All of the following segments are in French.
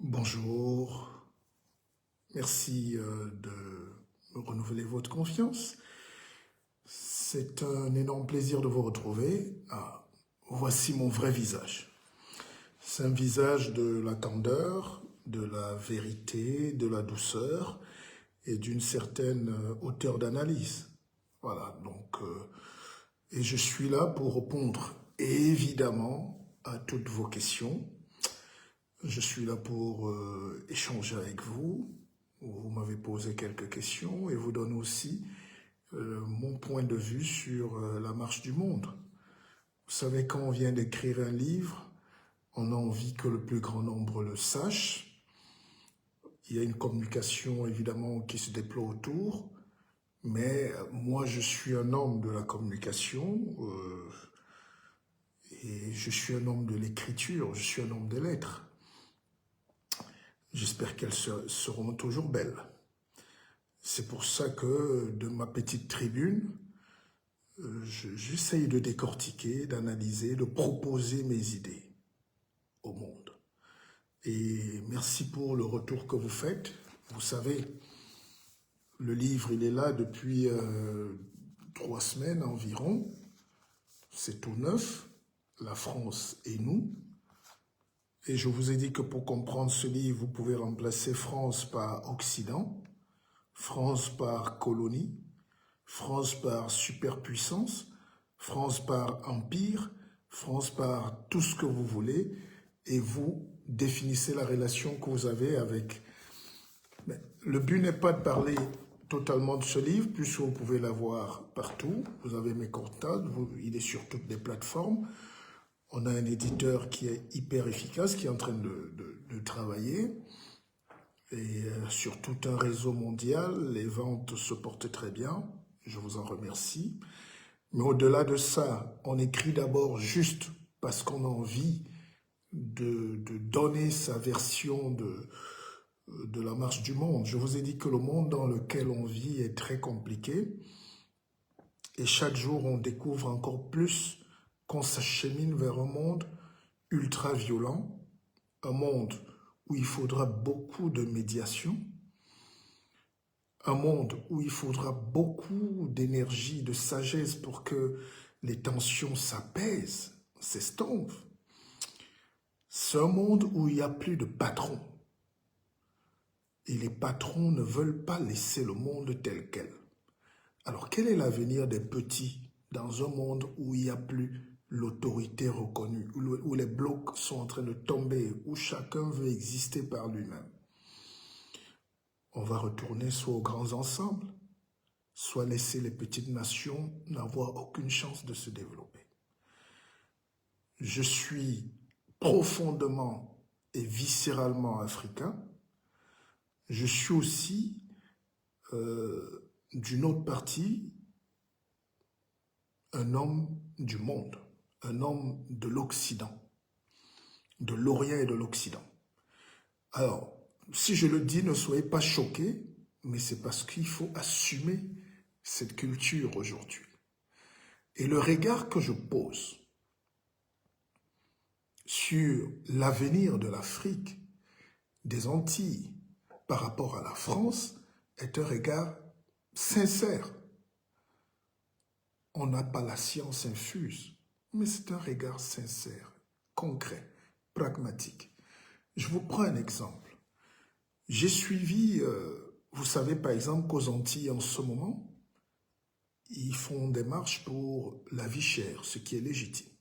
Bonjour, merci de me renouveler votre confiance. C'est un énorme plaisir de vous retrouver. Voici mon vrai visage. C'est un visage de la candeur, de la vérité, de la douceur et d'une certaine hauteur d'analyse. Voilà, donc, et je suis là pour répondre évidemment à toutes vos questions. Je suis là pour échanger avec vous. Vous m'avez posé quelques questions et vous donne aussi mon point de vue sur la marche du monde. Vous savez, quand on vient d'écrire un livre, on a envie que le plus grand nombre le sache. Il y a une communication évidemment qui se déploie autour, mais moi je suis un homme de la communication et je suis un homme de l'écriture, je suis un homme des lettres. J'espère qu'elles seront toujours belles. C'est pour ça que de ma petite tribune, j'essaye de décortiquer, d'analyser, de proposer mes idées au monde. Et merci pour le retour que vous faites. Vous savez, le livre, il est là depuis 3 semaines environ. C'est tout neuf, La France et nous. Et je vous ai dit que pour comprendre ce livre, vous pouvez remplacer France par Occident, France par colonie, France par superpuissance, France par empire, France par tout ce que vous voulez, et vous définissez la relation que vous avez avec. Mais le but n'est pas de parler totalement de ce livre, puisque vous pouvez l'avoir partout. Vous avez mes contacts, il est sur toutes les plateformes. On a un éditeur qui est hyper efficace, qui est en train de travailler. Et sur tout un réseau mondial, les ventes se portent très bien. Je vous en remercie. Mais au-delà de ça, on écrit d'abord juste parce qu'on a envie de donner sa version de la marche du monde. Je vous ai dit que le monde dans lequel on vit est très compliqué. Et chaque jour, on découvre encore plus qu'on s'achemine vers un monde ultra violent, un monde où il faudra beaucoup de médiation, un monde où il faudra beaucoup d'énergie, de sagesse pour que les tensions s'apaisent, s'estompent. C'est un monde où il n'y a plus de patrons. Et les patrons ne veulent pas laisser le monde tel quel. Alors, quel est l'avenir des petits dans un monde où il n'y a plus l'autorité reconnue, où les blocs sont en train de tomber, où chacun veut exister par lui-même? On va retourner soit aux grands ensembles, soit laisser les petites nations n'avoir aucune chance de se développer. Je suis profondément et viscéralement africain. Je suis aussi d'une autre partie un homme du monde, un homme de l'Occident, de l'Orient et de l'Occident. Alors, si je le dis, ne soyez pas choqués, mais c'est parce qu'il faut assumer cette culture aujourd'hui. Et le regard que je pose sur l'avenir de l'Afrique, des Antilles, par rapport à la France, est un regard sincère. On n'a pas la science infuse, mais c'est un regard sincère, concret, pragmatique. Je vous prends un exemple. J'ai suivi, vous savez par exemple qu'aux Antilles en ce moment, ils font des marches pour la vie chère, ce qui est légitime.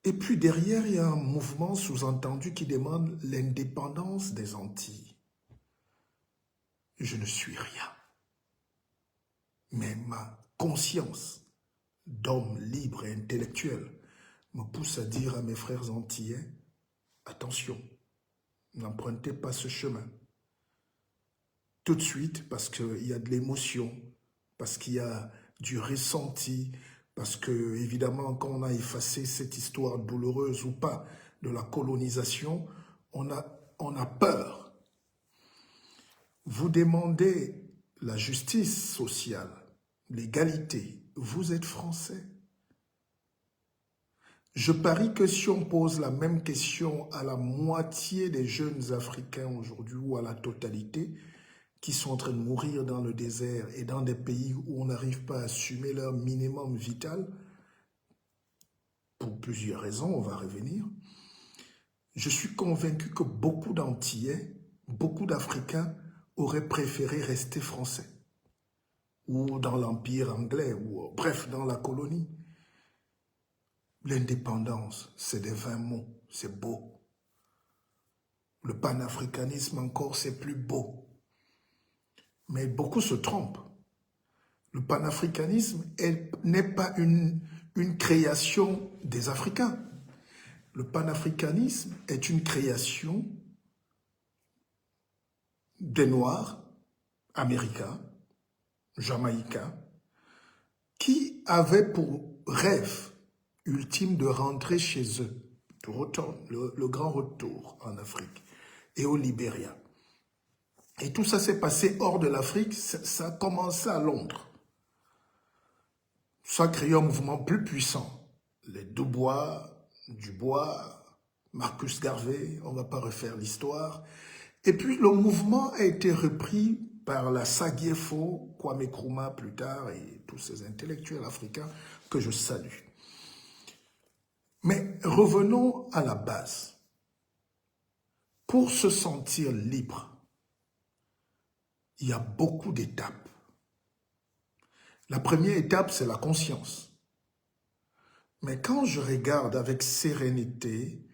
Et puis derrière, il y a un mouvement sous-entendu qui demande l'indépendance des Antilles. Je ne suis rien. Mais ma conscience d'homme libre et intellectuel me pousse à dire à mes frères antillais, attention, n'empruntez pas ce chemin. Tout de suite, parce qu'il y a de l'émotion, parce qu'il y a du ressenti, parce que, évidemment, quand on a effacé cette histoire douloureuse ou pas de la colonisation, on a peur. Vous demandez la justice sociale, l'égalité. Vous êtes français. Je parie que si on pose la même question à la moitié des jeunes Africains aujourd'hui ou à la totalité, qui sont en train de mourir dans le désert et dans des pays où on n'arrive pas à assumer leur minimum vital, pour plusieurs raisons, on va revenir, je suis convaincu que beaucoup d'Antillais, beaucoup d'Africains auraient préféré rester français, ou dans l'Empire anglais, ou bref, dans la colonie. L'indépendance, c'est des 20 mots, c'est beau. Le panafricanisme encore, c'est plus beau. Mais beaucoup se trompent. Le panafricanisme n'est pas une création des Africains. Le panafricanisme est une création des Noirs, américains, jamaïcains, qui avaient pour rêve ultime de rentrer chez eux, de retour, le grand retour en Afrique et au Libéria. Et tout ça s'est passé hors de l'Afrique, ça a commencé à Londres. Ça a créé un mouvement plus puissant. Les Dubois, Marcus Garvey, on ne va pas refaire l'histoire. Et puis le mouvement a été repris par la Sagiefo, Kwame Nkrumah plus tard, et tous ces intellectuels africains que je salue. Mais revenons à la base. Pour se sentir libre, il y a beaucoup d'étapes. La première étape, c'est la conscience. Mais quand je regarde avec sérénité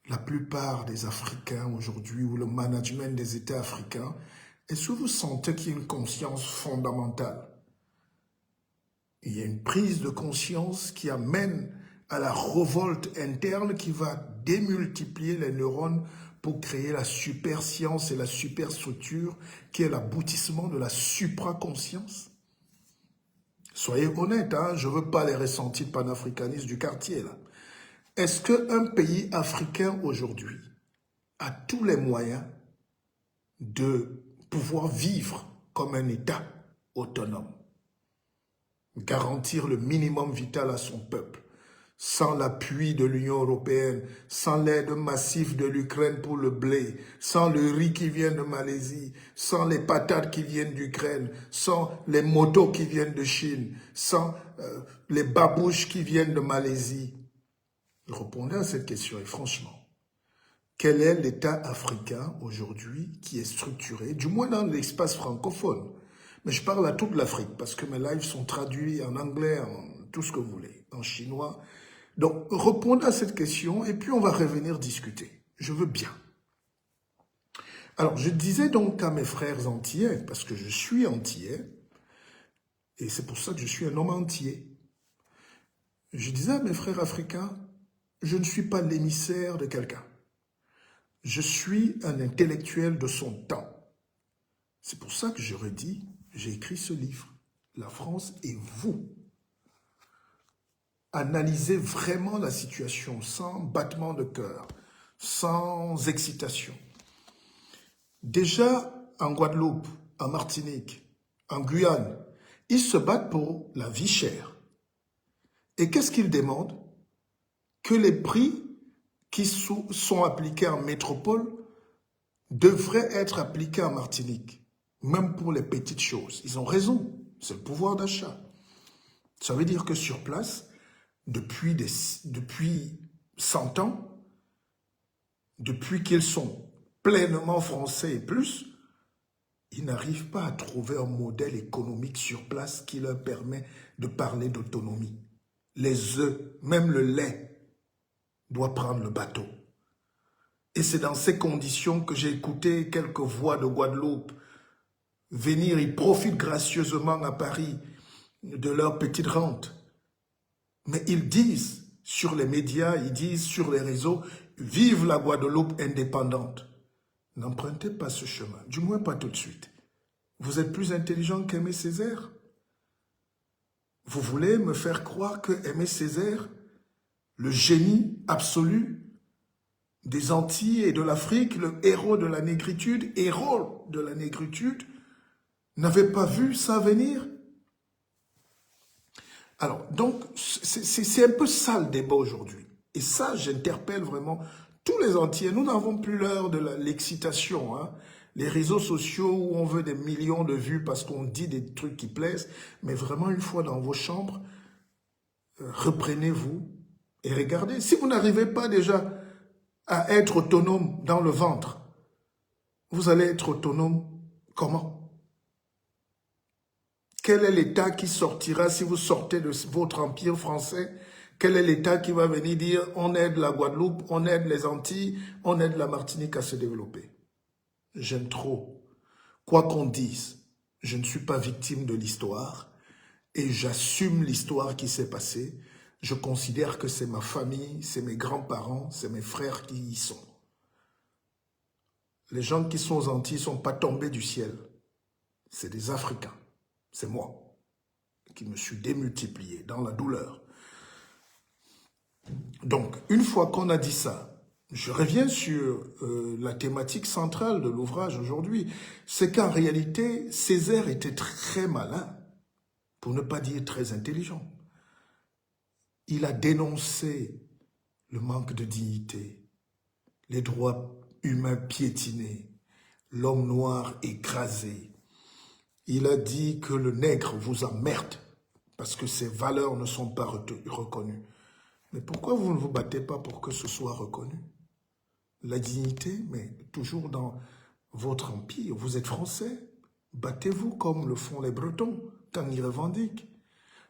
la plupart des Africains aujourd'hui ou le management des États africains, est-ce que vous sentez qu'il y a une conscience fondamentale? Il y a une prise de conscience qui amène à la révolte interne qui va démultiplier les neurones pour créer la superscience et la superstructure qui est l'aboutissement de la supraconscience. Soyez honnêtes, hein, je ne veux pas les ressentis panafricanistes du quartier, là. Est-ce qu'un pays africain aujourd'hui a tous les moyens de pouvoir vivre comme un État autonome, garantir le minimum vital à son peuple, sans l'appui de l'Union européenne, sans l'aide massive de l'Ukraine pour le blé, sans le riz qui vient de Malaisie, sans les patates qui viennent d'Ukraine, sans les motos qui viennent de Chine, sans les babouches qui viennent de Malaisie? Répondez à cette question et franchement, quel est l'État africain aujourd'hui qui est structuré, du moins dans l'espace francophone? Mais je parle à toute l'Afrique parce que mes lives sont traduits en anglais, en tout ce que vous voulez, en chinois. Donc, répondez à cette question et puis on va revenir discuter. Je veux bien. Alors, je disais donc à mes frères antillais, parce que je suis antillais, et c'est pour ça que je suis un homme entier. Je disais à mes frères africains, je ne suis pas l'émissaire de quelqu'un. Je suis un intellectuel de son temps. C'est pour ça que je redis, j'ai écrit ce livre, La France et vous. Analysez vraiment la situation sans battement de cœur, sans excitation. Déjà, en Guadeloupe, en Martinique, en Guyane, ils se battent pour la vie chère. Et qu'est-ce qu'ils demandent? Que les prix qui sont appliqués en métropole devraient être appliqués en Martinique, même pour les petites choses. Ils ont raison, c'est le pouvoir d'achat. Ça veut dire que sur place, depuis 100 ans, depuis qu'ils sont pleinement français et plus, ils n'arrivent pas à trouver un modèle économique sur place qui leur permet de parler d'autonomie. Les œufs, même le lait, doit prendre le bateau. Et c'est dans ces conditions que j'ai écouté quelques voix de Guadeloupe venir, ils profitent gracieusement à Paris de leur petite rente. Mais ils disent sur les médias, ils disent sur les réseaux, vive la Guadeloupe indépendante. N'empruntez pas ce chemin, du moins pas tout de suite. Vous êtes plus intelligent qu'Aimé Césaire? Vous voulez me faire croire que Aimé Césaire, le génie absolu des Antilles et de l'Afrique, le héros de la négritude, n'avait pas vu ça venir? Alors, donc, c'est un peu ça le débat aujourd'hui. Et ça, j'interpelle vraiment tous les entiers. Nous n'avons plus l'heure de l'excitation, hein. Les réseaux sociaux où on veut des millions de vues parce qu'on dit des trucs qui plaisent. Mais vraiment, une fois dans vos chambres, reprenez-vous et regardez. Si vous n'arrivez pas déjà à être autonome dans le ventre, vous allez être autonome comment? Quel est l'État qui sortira si vous sortez de votre empire français? Quel est l'État qui va venir dire on aide la Guadeloupe, on aide les Antilles, on aide la Martinique à se développer? J'aime trop. Quoi qu'on dise, je ne suis pas victime de l'histoire et j'assume l'histoire qui s'est passée. Je considère que c'est ma famille, c'est mes grands-parents, c'est mes frères qui y sont. Les gens qui sont aux Antilles ne sont pas tombés du ciel. C'est des Africains. C'est moi qui me suis démultiplié dans la douleur. Donc, une fois qu'on a dit ça, je reviens sur la thématique centrale de l'ouvrage aujourd'hui. C'est qu'en réalité, Césaire était très malin, pour ne pas dire très intelligent. Il a dénoncé le manque de dignité, les droits humains piétinés, l'homme noir écrasé. Il a dit que le nègre vous emmerde parce que ses valeurs ne sont pas reconnues. Mais pourquoi vous ne vous battez pas pour que ce soit reconnu? La dignité, mais toujours dans votre empire. Vous êtes français. Battez-vous comme le font les Bretons quand ils revendiquent.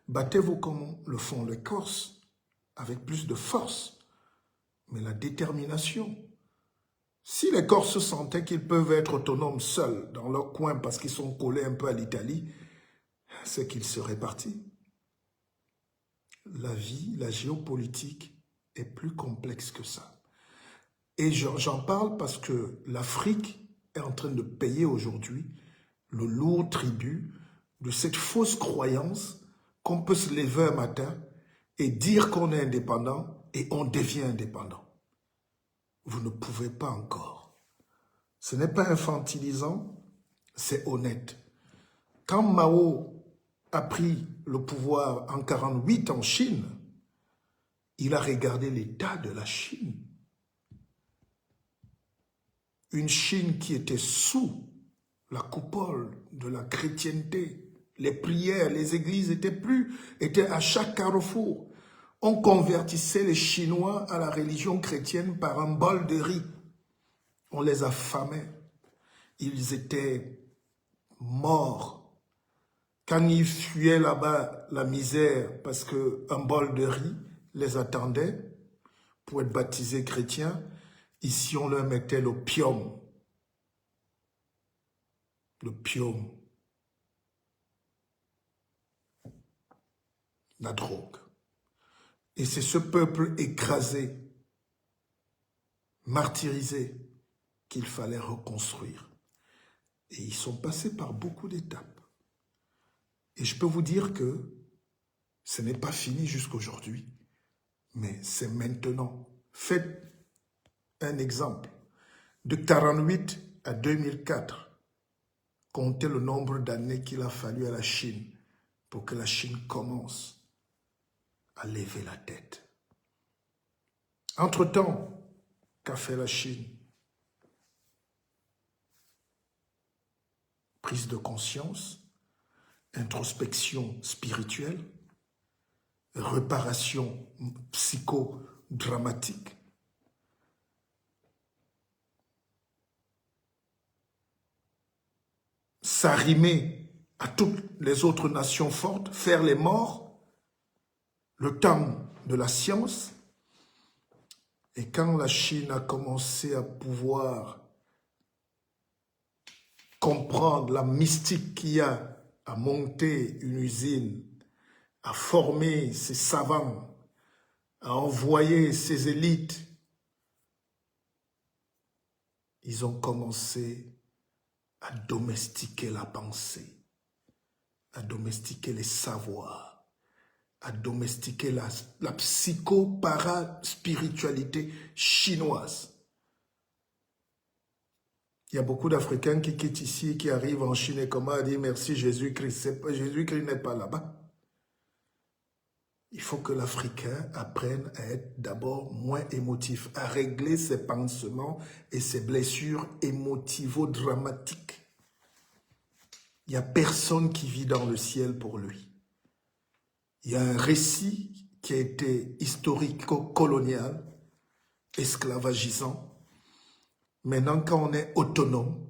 Battez-vous comme le font les Corses, avec plus de force. Mais la détermination. Si les Corses sentaient qu'ils peuvent être autonomes seuls dans leur coin parce qu'ils sont collés un peu à l'Italie, c'est qu'ils seraient partis. La vie, la géopolitique est plus complexe que ça. Et j'en parle parce que l'Afrique est en train de payer aujourd'hui le lourd tribut de cette fausse croyance qu'on peut se lever un matin et dire qu'on est indépendant et on devient indépendant. Vous ne pouvez pas encore. Ce n'est pas infantilisant, c'est honnête. Quand Mao a pris le pouvoir en 1948 en Chine, il a regardé l'état de la Chine. Une Chine qui était sous la coupole de la chrétienté. Les prières, les églises étaient à chaque carrefour. On convertissait les Chinois à la religion chrétienne par un bol de riz. On les affamait. Ils étaient morts. Quand ils fuyaient là-bas la misère parce qu'un bol de riz les attendait pour être baptisés chrétiens, ici on leur mettait l'opium. L'opium. La drogue. Et c'est ce peuple écrasé, martyrisé, qu'il fallait reconstruire. Et ils sont passés par beaucoup d'étapes. Et je peux vous dire que ce n'est pas fini jusqu'aujourd'hui, mais c'est maintenant. Faites un exemple. De 1948 à 2004, comptez le nombre d'années qu'il a fallu à la Chine pour que la Chine commence à lever la tête. Entre-temps, qu'a fait la Chine? Prise de conscience, introspection spirituelle, réparation psychodramatique. S'arrimer à toutes les autres nations fortes, faire les morts, le temps de la science. Et quand la Chine a commencé à pouvoir comprendre la mystique qu'il y a à monter une usine, à former ses savants, à envoyer ses élites, ils ont commencé à domestiquer la pensée, à domestiquer les savoirs, à domestiquer la psycho-para-spiritualité chinoise. Il y a beaucoup d'Africains qui quittent ici et qui arrivent en Chine et comment dire merci Jésus-Christ. Jésus-Christ n'est pas là-bas. Il faut que l'Africain apprenne à être d'abord moins émotif, à régler ses pansements et ses blessures émotivo-dramatiques. Il n'y a personne qui vit dans le ciel pour lui. Il y a un récit qui a été historico-colonial, esclavagisant. Maintenant, quand on est autonome,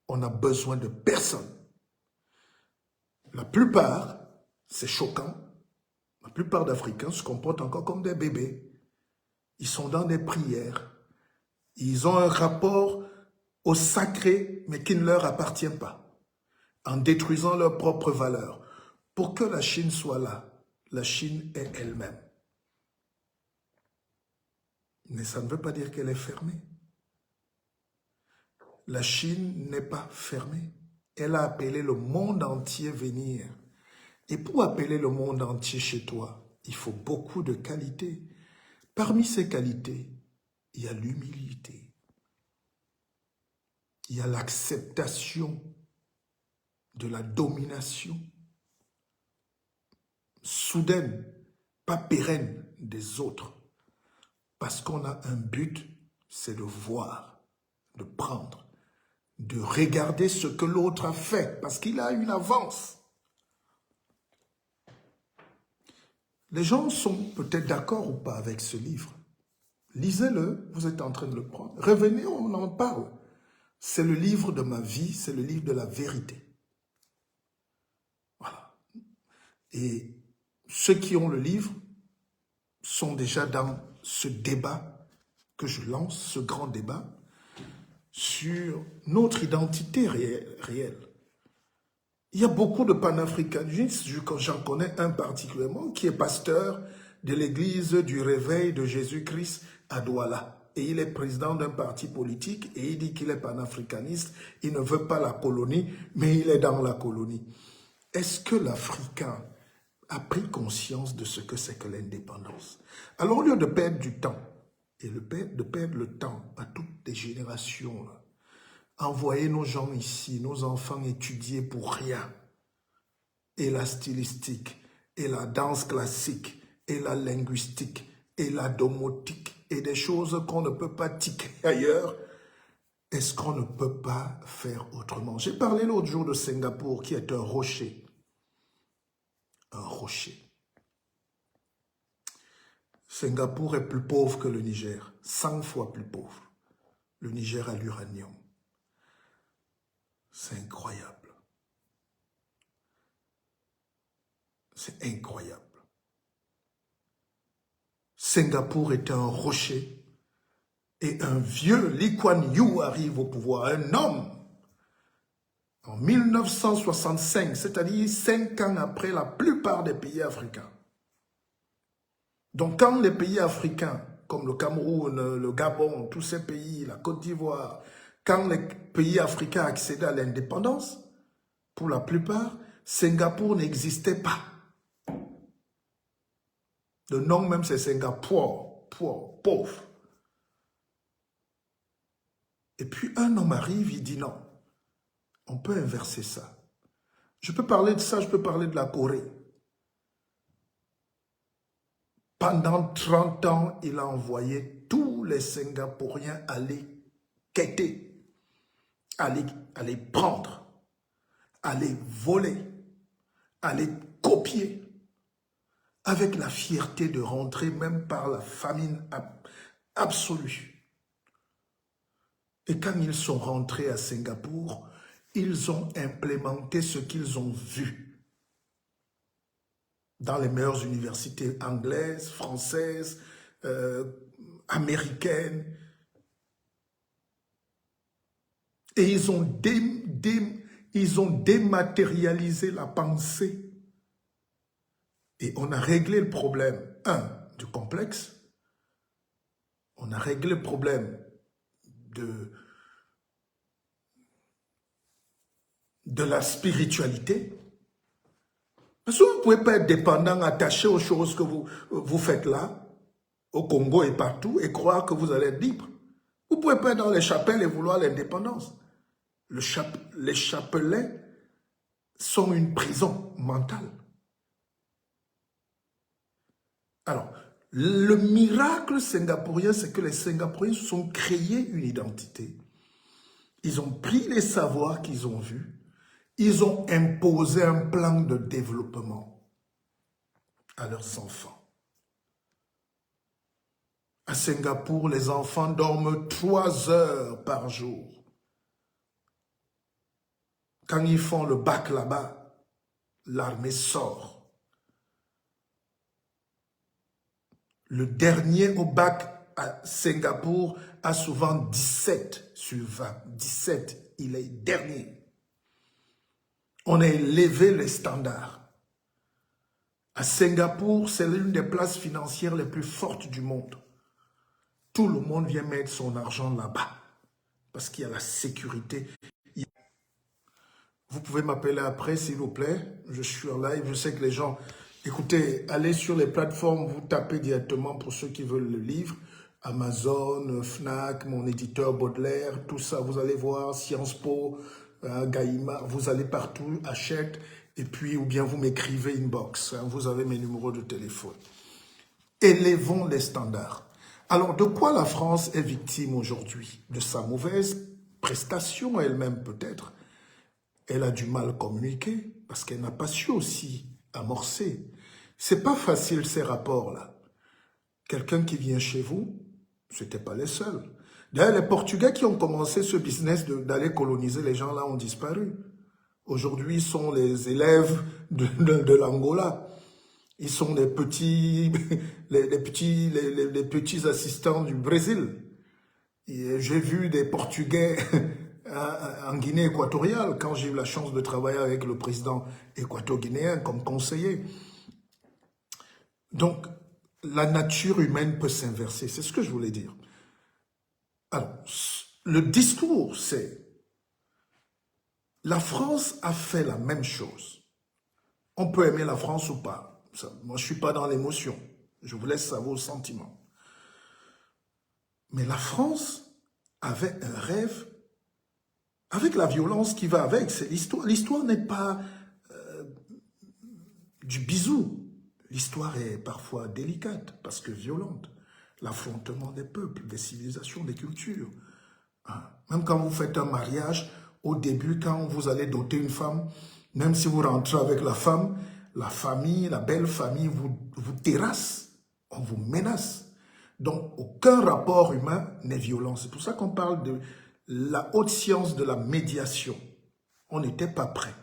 on n'a besoin de personne. La plupart, c'est choquant, la plupart d'Africains se comportent encore comme des bébés. Ils sont dans des prières. Ils ont un rapport au sacré, mais qui ne leur appartient pas, en détruisant leurs propres valeurs. Pour que la Chine soit là, la Chine est elle-même. Mais ça ne veut pas dire qu'elle est fermée. La Chine n'est pas fermée. Elle a appelé le monde entier venir. Et pour appeler le monde entier chez toi, il faut beaucoup de qualités. Parmi ces qualités, il y a l'humilité. Il y a l'acceptation de la domination soudaine, pas pérenne des autres. Parce qu'on a un but, c'est de voir, de prendre, de regarder ce que l'autre a fait, parce qu'il a une avance. Les gens sont peut-être d'accord ou pas avec ce livre. Lisez-le, vous êtes en train de le prendre. Revenez, on en parle. C'est le livre de ma vie, c'est le livre de la vérité. Voilà. Et ceux qui ont le livre sont déjà dans ce débat que je lance, ce grand débat, sur notre identité réelle. Il y a beaucoup de panafricanistes, j'en connais un particulièrement, qui est pasteur de l'église du réveil de Jésus-Christ à Douala. Et il est président d'un parti politique et il dit qu'il est panafricaniste, il ne veut pas la colonie, mais il est dans la colonie. Est-ce que l'Africain a pris conscience de ce que c'est que l'indépendance? Alors au lieu de perdre du temps, et de perdre le temps à toutes les générations, là, envoyer nos gens ici, nos enfants étudier pour rien, et la stylistique, et la danse classique, et la linguistique, et la domotique, et des choses qu'on ne peut pas tiquer ailleurs, est-ce qu'on ne peut pas faire autrement? J'ai parlé l'autre jour de Singapour, qui est un rocher. Un rocher. Singapour est plus pauvre que le Niger, 100 fois plus pauvre. Le Niger a l'uranium. C'est incroyable. C'est incroyable. Singapour est un rocher et un vieux Lee Kuan Yew arrive au pouvoir, un homme, en 1965, c'est-à-dire 5 ans après la plupart des pays africains. Donc quand les pays africains, comme le Cameroun, le Gabon, tous ces pays, la Côte d'Ivoire, quand les pays africains accédaient à l'indépendance, pour la plupart, Singapour n'existait pas. Le nom même c'est Singapour, pauvre. Et puis un homme arrive, il dit non, on peut inverser ça. Je peux parler de ça, je peux parler de la Corée. Pendant 30 ans, il a envoyé tous les Singapouriens aller quêter, aller prendre, aller voler, aller copier, avec la fierté de rentrer même par la famine absolue. Et quand ils sont rentrés à Singapour, ils ont implémenté ce qu'ils ont vu dans les meilleures universités anglaises, françaises, américaines. Et ils ont dématérialisé la pensée. Et on a réglé le problème, du complexe. On a réglé le problème de la spiritualité. Parce que vous ne pouvez pas être dépendant, attaché aux choses que vous faites là, au Congo et partout, et croire que vous allez être libre. Vous ne pouvez pas être dans les chapelles et vouloir l'indépendance. Les chapelets sont une prison mentale. Alors, le miracle singapourien, c'est que les Singapouriens se sont créés une identité. Ils ont pris les savoirs qu'ils ont vus. Ils ont imposé un plan de développement à leurs enfants. À Singapour, les enfants dorment 3 heures par jour. Quand ils font le bac là-bas, l'armée sort. Le dernier au bac à Singapour a souvent 17 sur 20. 17, il est dernier. On a élevé les standards. À Singapour, c'est l'une des places financières les plus fortes du monde. Tout le monde vient mettre son argent là-bas parce qu'il y a la sécurité. Vous pouvez m'appeler après, s'il vous plaît. Je suis en live. Je sais que les gens... Écoutez, allez sur les plateformes, vous tapez directement pour ceux qui veulent le livre. Amazon, Fnac, mon éditeur Baudelaire, tout ça, vous allez voir, Sciences Po, Gallimard, vous allez partout, achète, et puis, ou bien vous m'écrivez inbox, vous avez mes numéros de téléphone. Élevons les standards. Alors, de quoi la France est victime aujourd'hui? De sa mauvaise prestation elle-même peut-être. Elle a du mal à communiquer parce qu'elle n'a pas su aussi amorcer. C'est pas facile ces rapports-là. Quelqu'un qui vient chez vous, c'était pas les seuls. D'ailleurs, les Portugais qui ont commencé ce business d'aller coloniser les gens là ont disparu. Aujourd'hui, ils sont les élèves de l'Angola. Ils sont les petits, les petits assistants du Brésil. J'ai vu des Portugais en Guinée équatoriale quand j'ai eu la chance de travailler avec le président équato-guinéen comme conseiller. Donc, la nature humaine peut s'inverser. C'est ce que je voulais dire. Alors, le discours, c'est la France a fait la même chose. On peut aimer la France ou pas. Ça, moi, je ne suis pas dans l'émotion. Je vous laisse ça vos sentiments. Mais la France avait un rêve avec la violence qui va avec. C'est l'histoire. L'histoire n'est pas du bisou. L'histoire est parfois délicate parce que violente. L'affrontement des peuples, des civilisations, des cultures. Même quand vous faites un mariage, au début, quand vous allez doter une femme, même si vous rentrez avec la femme, la famille, la belle famille vous terrasse, on vous menace. Donc, aucun rapport humain n'est violent. C'est pour ça qu'on parle de la haute science de la médiation. On n'était pas prêts.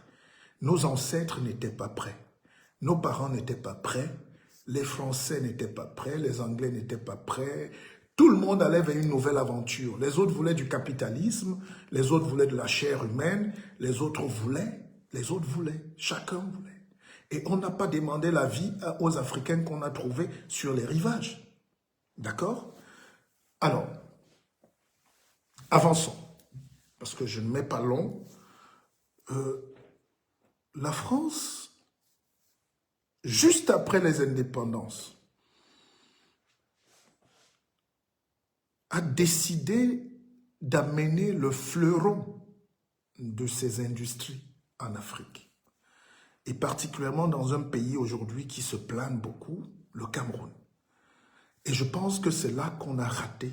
Nos ancêtres n'étaient pas prêts. Nos parents n'étaient pas prêts. Les Français n'étaient pas prêts. Les Anglais n'étaient pas prêts. Tout le monde allait vers une nouvelle aventure. Les autres voulaient du capitalisme, les autres voulaient de la chair humaine, les autres voulaient, chacun voulait. Et on n'a pas demandé la vie aux Africains qu'on a trouvés sur les rivages. D'accord? Alors, avançons, parce que je ne mets pas long. La France, juste après les indépendances, a décidé d'amener le fleuron de ces industries en Afrique. Et particulièrement dans un pays aujourd'hui qui se plaint beaucoup, le Cameroun. Et je pense que c'est là qu'on a raté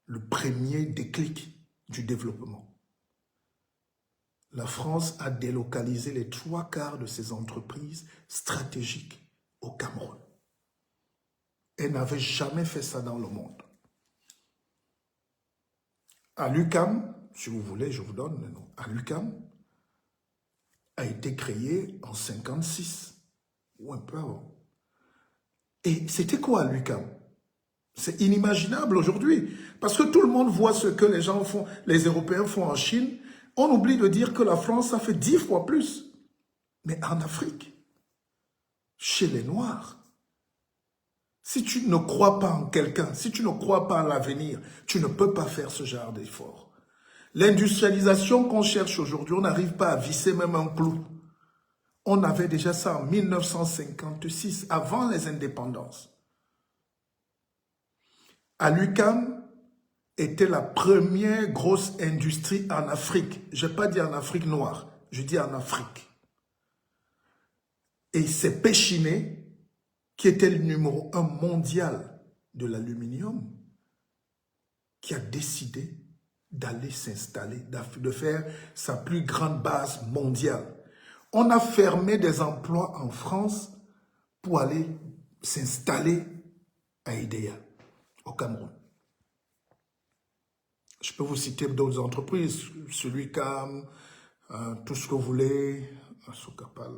le premier déclic du développement. La France a délocalisé les 3/4 de ses entreprises stratégiques au Cameroun. Elle n'avait jamais fait ça dans le monde. À l'UQAM, si vous voulez, je vous donne le nom. À l'UQAM a été créé en 1956 ou un peu avant. Et c'était quoi l'UQAM? C'est inimaginable aujourd'hui parce que tout le monde voit ce que les gens font, les Européens font en Chine. On oublie de dire que la France a fait 10 fois plus. Mais en Afrique, chez les Noirs, si tu ne crois pas en quelqu'un, si tu ne crois pas en l'avenir, tu ne peux pas faire ce genre d'effort. L'industrialisation qu'on cherche aujourd'hui, on n'arrive pas à visser même un clou. On avait déjà ça en 1956, avant les indépendances. À l'UQAM était la première grosse industrie en Afrique. Je n'ai pas dit en Afrique noire, je dis en Afrique. Et c'est Péchiné qui était le numéro 1 mondial de l'aluminium, qui a décidé d'aller s'installer, de faire sa plus grande base mondiale. On a fermé des emplois en France pour aller s'installer à Idéa, au Cameroun. Je peux vous citer d'autres entreprises, celui Cam, tout ce que vous voulez, Sokapal.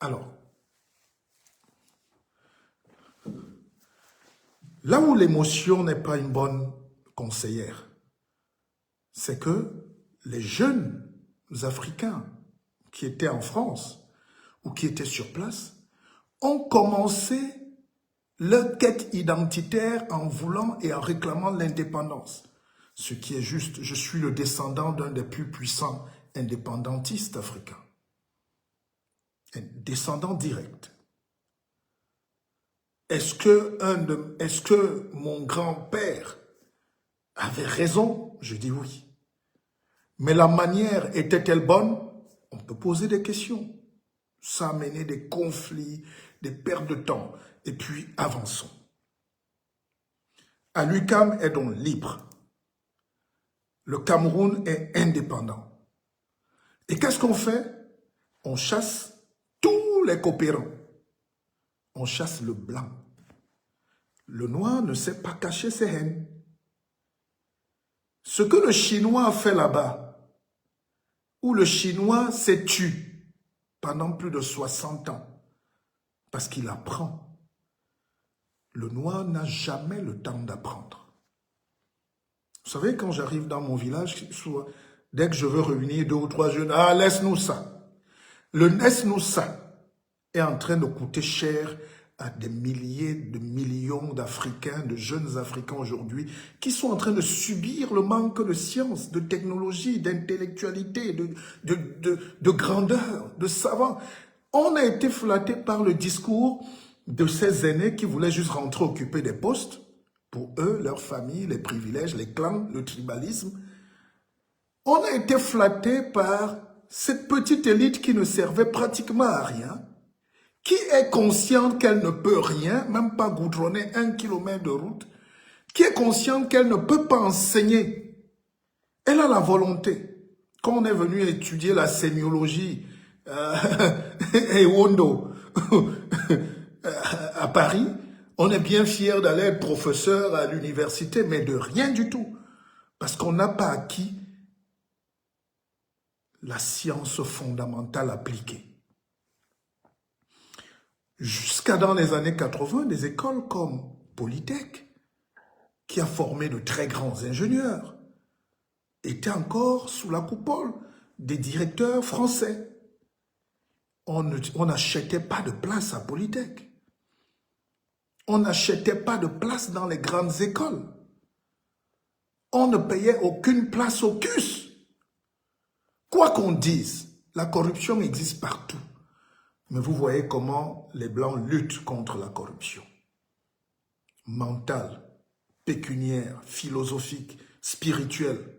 Alors, là où l'émotion n'est pas une bonne conseillère, c'est que les jeunes Africains qui étaient en France ou qui étaient sur place ont commencé leur quête identitaire en voulant et en réclamant l'indépendance. Ce qui est juste, je suis le descendant d'un des plus puissants indépendantistes africains. Un descendant direct. Est-ce que mon grand-père avait raison? Je dis oui. Mais la manière était-elle bonne? On peut poser des questions. Ça a mené des conflits, des pertes de temps. Et puis, avançons. L'UQAM est donc libre. Le Cameroun est indépendant. Et qu'est-ce qu'on fait? On chasse tous les coopérants. On chasse le blanc. Le noir ne sait pas cacher ses haines. Ce que le Chinois a fait là-bas, où le Chinois s'est tué pendant plus de 60 ans, parce qu'il apprend. Le noir n'a jamais le temps d'apprendre. Vous savez, quand j'arrive dans mon village, dès que je veux réunir 2 ou 3 jeunes, ah, laisse-nous ça. Le laisse-nous ça est en train de coûter cher à des milliers de millions d'Africains, de jeunes Africains aujourd'hui, qui sont en train de subir le manque de science, de technologie, d'intellectualité, de grandeur, de savants. On a été flatté par le discours de ces aînés qui voulaient juste rentrer occuper des postes, pour eux, leur famille, les privilèges, les clans, le tribalisme. On a été flatté par cette petite élite qui ne servait pratiquement à rien, qui est consciente qu'elle ne peut rien, même pas goudronner 1 kilomètre de route, qui est consciente qu'elle ne peut pas enseigner. Elle a la volonté. Quand on est venu étudier la sémiologie et Wondo à Paris, on est bien fiers d'aller être professeur à l'université, mais de rien du tout. Parce qu'on n'a pas acquis la science fondamentale appliquée. Jusqu'à dans les années 80, des écoles comme Polytech, qui a formé de très grands ingénieurs, étaient encore sous la coupole des directeurs français. On n'achetait pas de place à Polytech. On n'achetait pas de place dans les grandes écoles. On ne payait aucune place au CUS. Quoi qu'on dise, la corruption existe partout. Mais vous voyez comment les Blancs luttent contre la corruption. Mentale, pécuniaire, philosophique, spirituelle.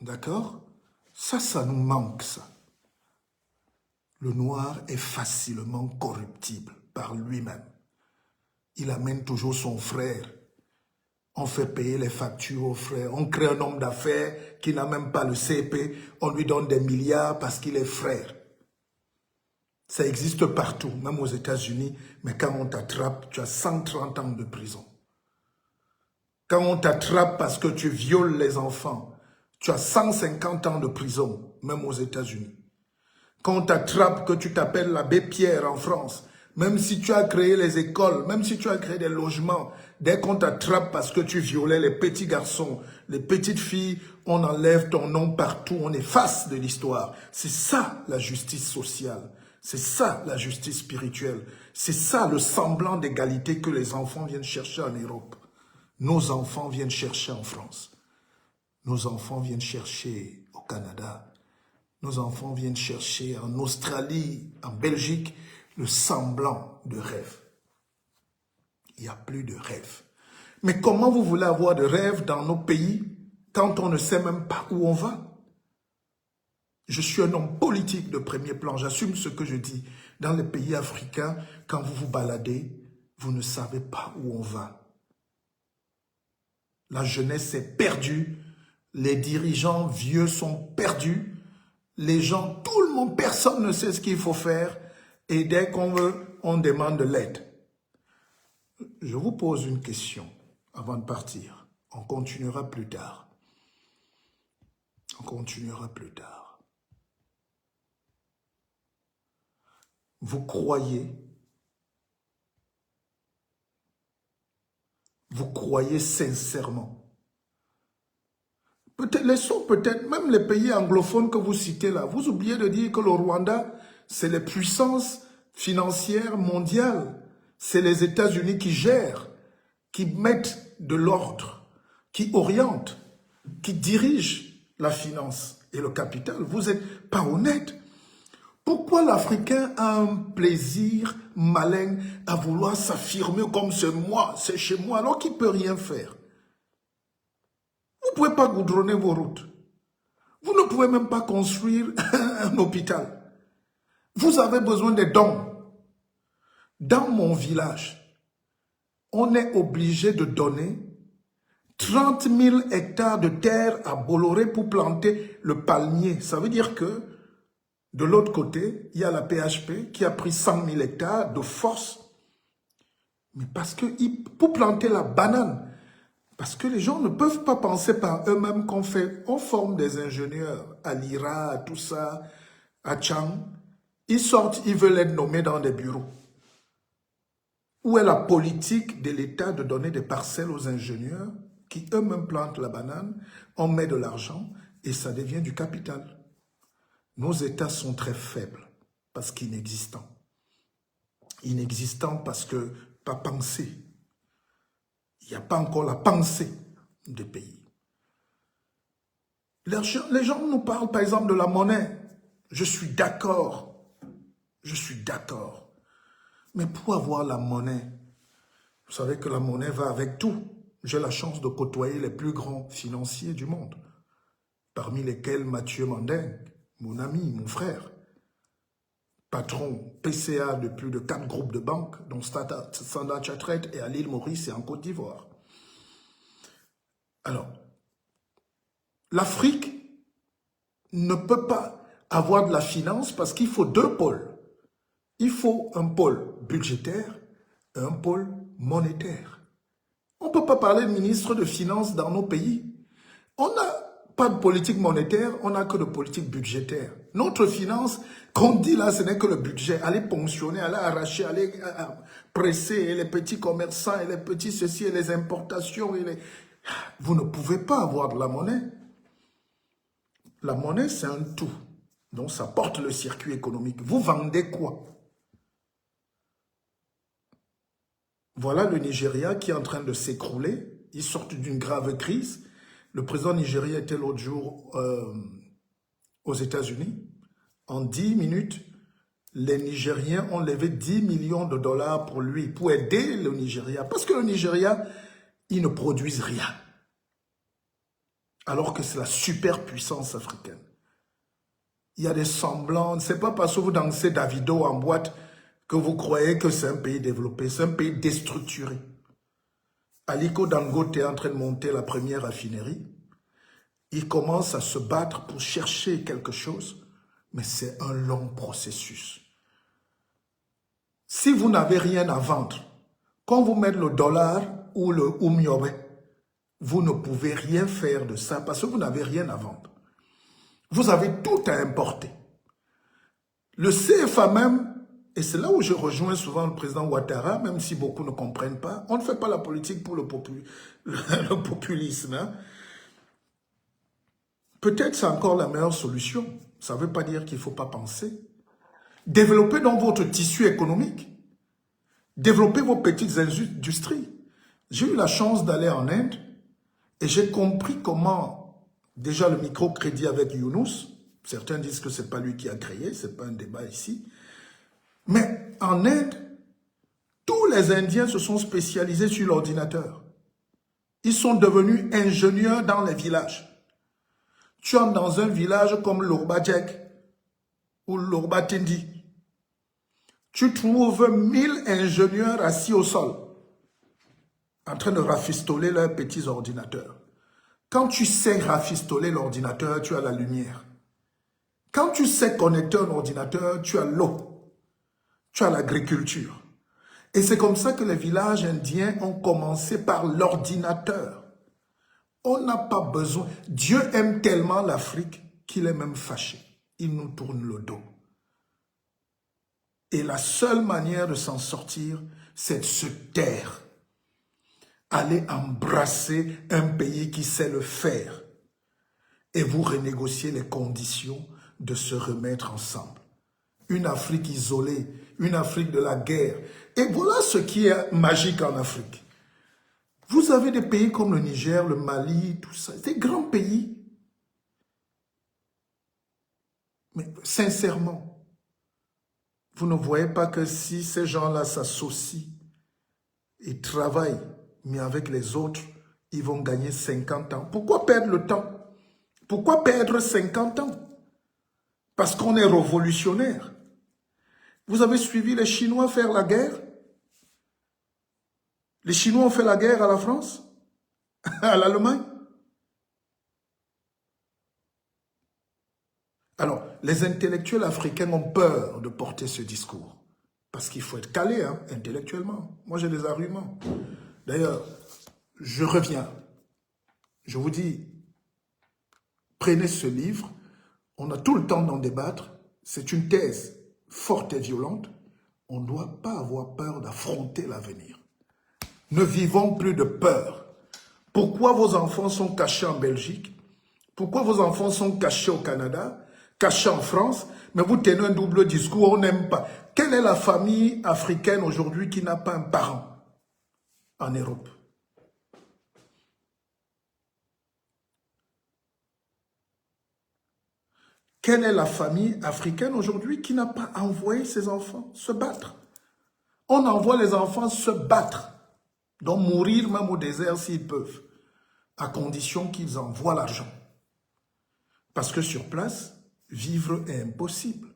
D'accord? Ça nous manque, ça. Le noir est facilement corruptible par lui-même. Il amène toujours son frère. On fait payer les factures au frère. On crée un homme d'affaires qui n'a même pas le CP. On lui donne des milliards parce qu'il est frère. Ça existe partout, même aux États-Unis. Mais quand on t'attrape, tu as 130 ans de prison. Quand on t'attrape parce que tu violes les enfants, tu as 150 ans de prison, même aux États-Unis. Quand on t'attrape que tu t'appelles l'abbé Pierre en France, même si tu as créé les écoles, même si tu as créé des logements, dès qu'on t'attrape parce que tu violais les petits garçons, les petites filles, on enlève ton nom partout, on efface de l'histoire. C'est ça la justice sociale, c'est ça la justice spirituelle, c'est ça le semblant d'égalité que les enfants viennent chercher en Europe. Nos enfants viennent chercher en France, nos enfants viennent chercher au Canada, nos enfants viennent chercher en Australie, en Belgique, le semblant de rêve. Il n'y a plus de rêve. Mais comment vous voulez avoir de rêve dans nos pays quand on ne sait même pas où on va? Je suis un homme politique de premier plan. J'assume ce que je dis. Dans les pays africains, quand vous vous baladez, vous ne savez pas où on va. La jeunesse est perdue. Les dirigeants vieux sont perdus. Les gens, tout le monde, personne ne sait ce qu'il faut faire. Et dès qu'on veut, on demande de l'aide. Je vous pose une question avant de partir. On continuera plus tard. On continuera plus tard. Vous croyez sincèrement. Laissons peut-être même les pays anglophones que vous citez là. Vous oubliez de dire que le Rwanda, c'est les puissances financières mondiales. C'est les États-Unis qui gèrent, qui mettent de l'ordre, qui orientent, qui dirigent la finance et le capital. Vous n'êtes pas honnête. Pourquoi l'Africain a un plaisir malin à vouloir s'affirmer comme c'est moi, c'est chez moi, alors qu'il ne peut rien faire? Vous ne pouvez pas goudronner vos routes. Vous ne pouvez même pas construire un hôpital. Vous avez besoin des dons. Dans mon village, on est obligé de donner 30 000 hectares de terre à Bolloré pour planter le palmier. Ça veut dire que de l'autre côté, il y a la PHP qui a pris 100 000 hectares de force. Mais parce que pour planter la banane, parce que les gens ne peuvent pas penser par eux-mêmes on forme des ingénieurs à l'IRA, à tout ça, à Chang. Ils sortent, ils veulent être nommés dans des bureaux. Où est la politique de l'État de donner des parcelles aux ingénieurs qui eux-mêmes plantent la banane, on met de l'argent et ça devient du capital. Nos États sont très faibles parce qu'inexistants. Inexistants parce que pas pensés. Il n'y a pas encore la pensée des pays. Les gens nous parlent par exemple de la monnaie. Je suis d'accord. Je suis d'accord. Mais pour avoir la monnaie, vous savez que la monnaie va avec tout. J'ai la chance de côtoyer les plus grands financiers du monde, parmi lesquels Mathieu Mandeng, mon ami, mon frère, patron PCA de plus de 4 groupes de banques, dont Standard Chartered et à l'île Maurice et en Côte d'Ivoire. Alors, l'Afrique ne peut pas avoir de la finance parce qu'il faut 2 pôles. Il faut un pôle budgétaire et un pôle monétaire. On ne peut pas parler de ministre de Finances dans nos pays. On n'a pas de politique monétaire, on n'a que de politique budgétaire. Notre finance, qu'on dit là, ce n'est que le budget. Aller ponctionner, aller arracher, aller presser, et les petits commerçants, et les petits ceci, et les importations. Vous ne pouvez pas avoir de la monnaie. La monnaie, c'est un tout. Donc, ça porte le circuit économique. Vous vendez quoi? Voilà le Nigeria qui est en train de s'écrouler. Ils sortent d'une grave crise. Le président nigérien était l'autre jour aux États-Unis. En 10 minutes, les Nigériens ont levé 10 millions de dollars pour lui, pour aider le Nigeria. Parce que le Nigeria, ils ne produisent rien. Alors que c'est la superpuissance africaine. Il y a des semblants. Ce n'est pas parce que vous dansez Davido en boîte que vous croyez que c'est un pays développé. C'est un pays déstructuré. Aliko Dangote est en train de monter la première raffinerie. Il commence à se battre pour chercher quelque chose, mais c'est un long processus. Si vous n'avez rien à vendre, quand vous mettez le dollar ou le Umyobe, vous ne pouvez rien faire de ça parce que vous n'avez rien à vendre. Vous avez tout à importer. Le CFA même, et c'est là où je rejoins souvent le président Ouattara, même si beaucoup ne comprennent pas, on ne fait pas la politique pour le populisme. Hein. Peut-être c'est encore la meilleure solution. Ça ne veut pas dire qu'il ne faut pas penser. Développez donc votre tissu économique. Développez vos petites industries. J'ai eu la chance d'aller en Inde et j'ai compris comment, déjà le microcrédit avec Younous, certains disent que ce n'est pas lui qui a créé, ce n'est pas un débat ici, mais en Inde, tous les Indiens se sont spécialisés sur l'ordinateur. Ils sont devenus ingénieurs dans les villages. Tu entres dans un village comme l'Urbajek, ou l'Orbatindi, tu trouves 1000 ingénieurs assis au sol, en train de rafistoler leurs petits ordinateurs. Quand tu sais rafistoler l'ordinateur, tu as la lumière. Quand tu sais connecter un ordinateur, tu as l'eau, tu as l'agriculture. Et c'est comme ça que les villages indiens ont commencé par l'ordinateur. On n'a pas besoin. Dieu aime tellement l'Afrique qu'il est même fâché. Il nous tourne le dos. Et la seule manière de s'en sortir, c'est de se taire. Aller embrasser un pays qui sait le faire. Et vous renégocier les conditions de se remettre ensemble. Une Afrique isolée, une Afrique de la guerre. Et voilà ce qui est magique en Afrique. Vous avez des pays comme le Niger, le Mali, tout ça, des grands pays. Mais sincèrement, vous ne voyez pas que si ces gens-là s'associent et travaillent, mais avec les autres, ils vont gagner 50 ans. Pourquoi perdre le temps? Pourquoi perdre 50 ans? Parce qu'on est révolutionnaire. Vous avez suivi les Chinois faire la guerre? Les Chinois ont fait la guerre à la France? À l'Allemagne? Alors, les intellectuels africains ont peur de porter ce discours. Parce qu'il faut être calé, hein, intellectuellement. Moi, j'ai des arguments. D'ailleurs, je reviens. Je vous dis, prenez ce livre. On a tout le temps d'en débattre. C'est une thèse forte et violente. On ne doit pas avoir peur d'affronter l'avenir. Ne vivons plus de peur. Pourquoi vos enfants sont cachés en Belgique? Pourquoi vos enfants sont cachés au Canada, cachés en France? Mais vous tenez un double discours, on n'aime pas. Quelle est la famille africaine aujourd'hui qui n'a pas un parent en Europe? Quelle est la famille africaine aujourd'hui qui n'a pas envoyé ses enfants se battre? On envoie les enfants se battre, donc mourir même au désert s'ils peuvent, à condition qu'ils envoient l'argent. Parce que sur place, vivre est impossible.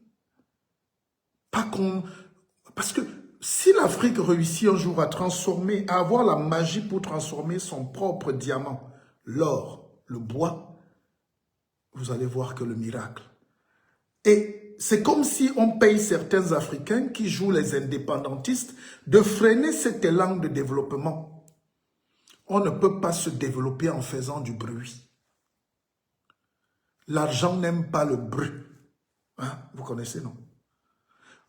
Parce que si l'Afrique réussit un jour à transformer, à avoir la magie pour transformer son propre diamant, l'or, le bois, vous allez voir que le miracle. Et c'est comme si on paye certains Africains qui jouent les indépendantistes de freiner cet élan de développement. On ne peut pas se développer en faisant du bruit. L'argent n'aime pas le bruit. Hein? Vous connaissez, non?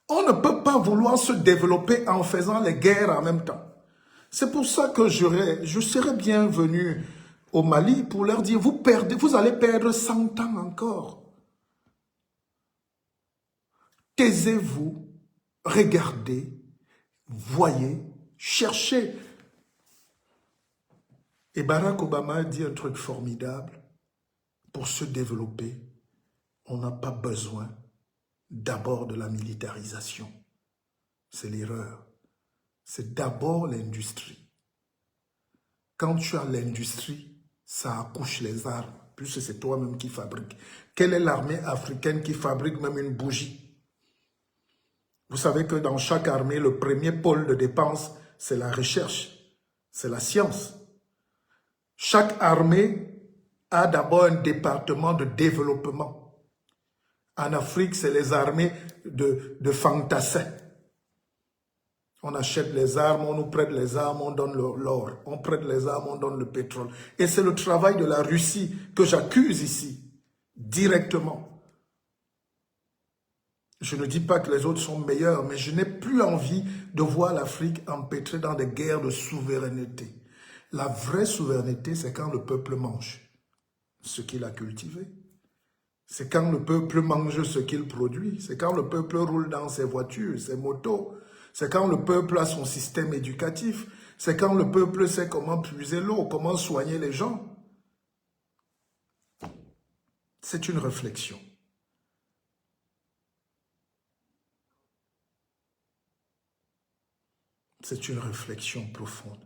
On ne peut pas vouloir se développer en faisant les guerres en même temps. C'est pour ça que je serais bienvenu au Mali pour leur dire, vous allez perdre 100 ans encore. Taisez-vous, regardez, voyez, cherchez. Et Barack Obama dit un truc formidable. Pour se développer, on n'a pas besoin d'abord de la militarisation. C'est l'erreur. C'est d'abord l'industrie. Quand tu as l'industrie, ça accouche les armes, puisque c'est toi-même qui fabriques. Quelle est l'armée africaine qui fabrique même une bougie? Vous savez que dans chaque armée, le premier pôle de dépense, c'est la recherche, c'est la science. Chaque armée a d'abord un département de développement. En Afrique, c'est les armées de fantassins. On achète les armes, on nous prête les armes, on donne l'or. On prête les armes, on donne le pétrole. Et c'est le travail de la Russie que j'accuse ici, directement. Je ne dis pas que les autres sont meilleurs, mais je n'ai plus envie de voir l'Afrique empêtrée dans des guerres de souveraineté. La vraie souveraineté, c'est quand le peuple mange ce qu'il a cultivé. C'est quand le peuple mange ce qu'il produit. C'est quand le peuple roule dans ses voitures, ses motos. C'est quand le peuple a son système éducatif. C'est quand le peuple sait comment puiser l'eau, comment soigner les gens. C'est une réflexion. C'est une réflexion profonde.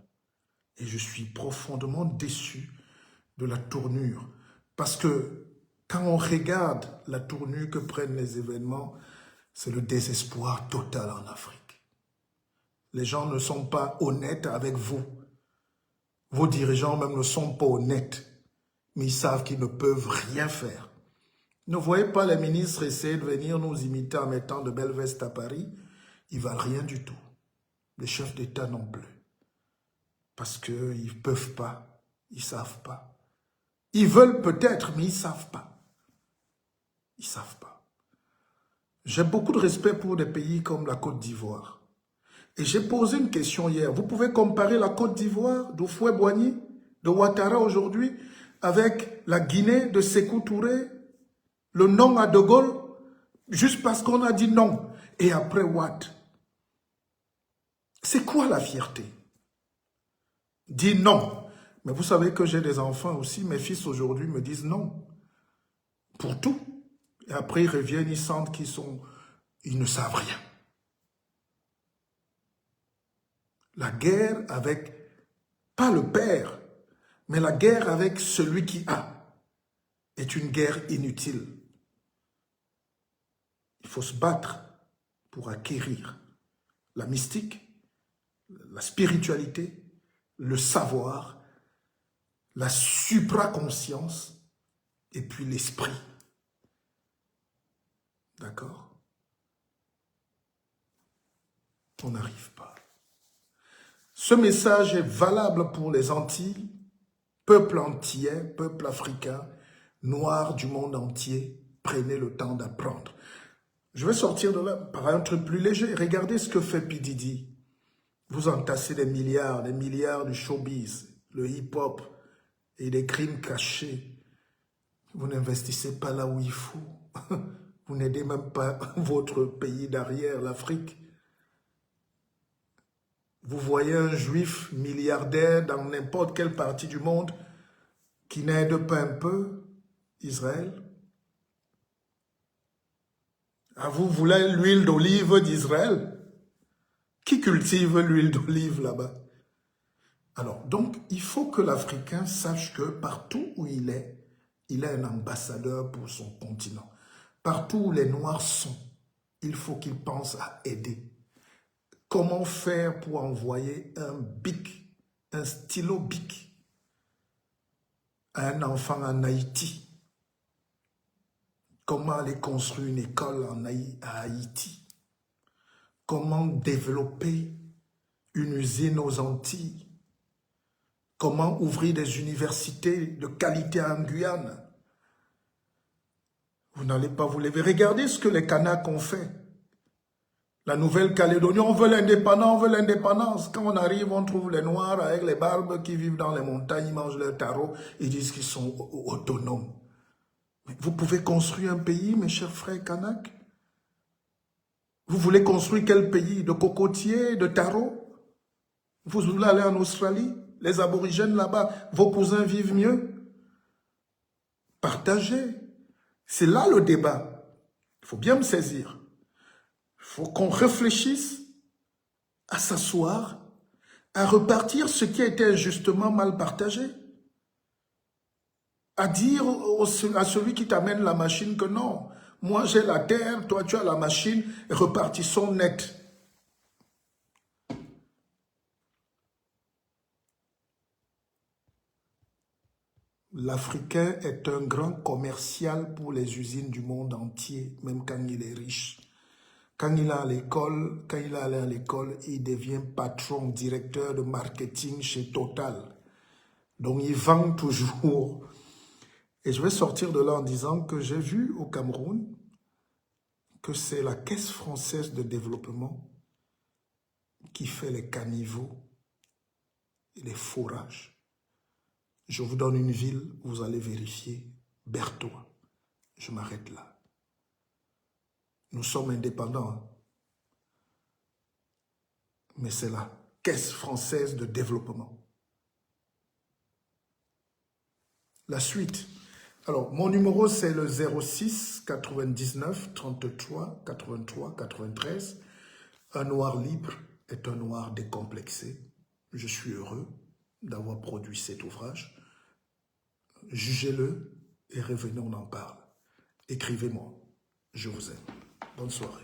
Et je suis profondément déçu de la tournure. Parce que Quand on regarde la tournure que prennent les événements, c'est le désespoir total en Afrique. Les gens ne sont pas honnêtes avec vous. Vos dirigeants même ne sont pas honnêtes, mais ils savent qu'ils ne peuvent rien faire. Ne voyez pas les ministres essayer de venir nous imiter en mettant de belles vestes à Paris. Ils ne valent rien du tout. Les chefs d'État non plus. Parce qu'ils ne peuvent pas, ils ne savent pas. Ils veulent peut-être, mais ils ne savent pas. Ils ne savent pas. J'ai beaucoup de respect pour des pays comme la Côte d'Ivoire. Et j'ai posé une question hier. Vous pouvez comparer la Côte d'Ivoire d'Houphouët-Boigny, de Ouattara aujourd'hui, avec la Guinée de Sékou Touré, le non à De Gaulle, juste parce qu'on a dit non. Et après, what? C'est quoi la fierté? Dis non. Mais vous savez que j'ai des enfants aussi. Mes fils aujourd'hui me disent non. Pour tout. Et après, ils reviennent, ils sentent ils ne savent rien. La guerre avec, pas le père, mais la guerre avec celui qui a, est une guerre inutile. Il faut se battre pour acquérir la mystique, la spiritualité, le savoir, la supraconscience et puis l'esprit. D'accord? On n'arrive pas. Ce message est valable pour les Antilles, peuple antillais, peuple africain, noir du monde entier. Prenez le temps d'apprendre. Je vais sortir de là par un truc plus léger. Regardez ce que fait P. Diddy. Vous entassez des milliards du showbiz, le hip-hop et des crimes cachés. Vous n'investissez pas là où il faut. Vous n'aidez même pas votre pays d'arrière, l'Afrique. Vous voyez un juif milliardaire dans n'importe quelle partie du monde qui n'aide pas un peu Israël. Ah, vous voulez l'huile d'olive d'Israël? Qui cultive l'huile d'olive là-bas? Alors, donc, il faut que l'Africain sache que partout où il est un ambassadeur pour son continent. Partout où les Noirs sont, il faut qu'il pense à aider. Comment faire pour envoyer un bic, un stylo bic à un enfant en Haïti? Comment aller construire une école à Haïti? Comment développer une usine aux Antilles? Comment ouvrir des universités de qualité en Guyane? Vous n'allez pas vous lever. Regardez ce que les Kanaks ont fait. La Nouvelle-Calédonie, on veut l'indépendance. Quand on arrive, on trouve les Noirs avec les barbes qui vivent dans les montagnes, ils mangent leur taro, ils disent qu'ils sont autonomes. Mais vous pouvez construire un pays, mes chers frères Kanaks? Vous voulez construire quel pays? De cocotiers, de taro? Vous voulez aller en Australie? Les aborigènes là-bas, vos cousins vivent mieux? Partagez. C'est là le débat. Il faut bien me saisir. Il faut qu'on réfléchisse à s'asseoir, à repartir ce qui a été injustement mal partagé. À dire à celui qui t'amène la machine que non, moi j'ai la terre, toi tu as la machine, et repartissons net. L'Africain est un grand commercial pour les usines du monde entier, même quand il est riche. Quand il est à l'école, quand il est allé à l'école, il devient patron, directeur de marketing chez Total. Donc il vend toujours. Et je vais sortir de là en disant que j'ai vu au Cameroun que c'est la Caisse française de développement qui fait les caniveaux et les forages. Je vous donne une ville, vous allez vérifier, Berthois. Je m'arrête là. Nous sommes indépendants, mais c'est la Caisse française de développement. La suite. Alors, mon numéro, c'est le 06 99 33 83 93. Un noir libre est un noir décomplexé. Je suis heureux d'avoir produit cet ouvrage. Jugez-le et revenez, on en parle. Écrivez-moi. Je vous aime. Bonne soirée.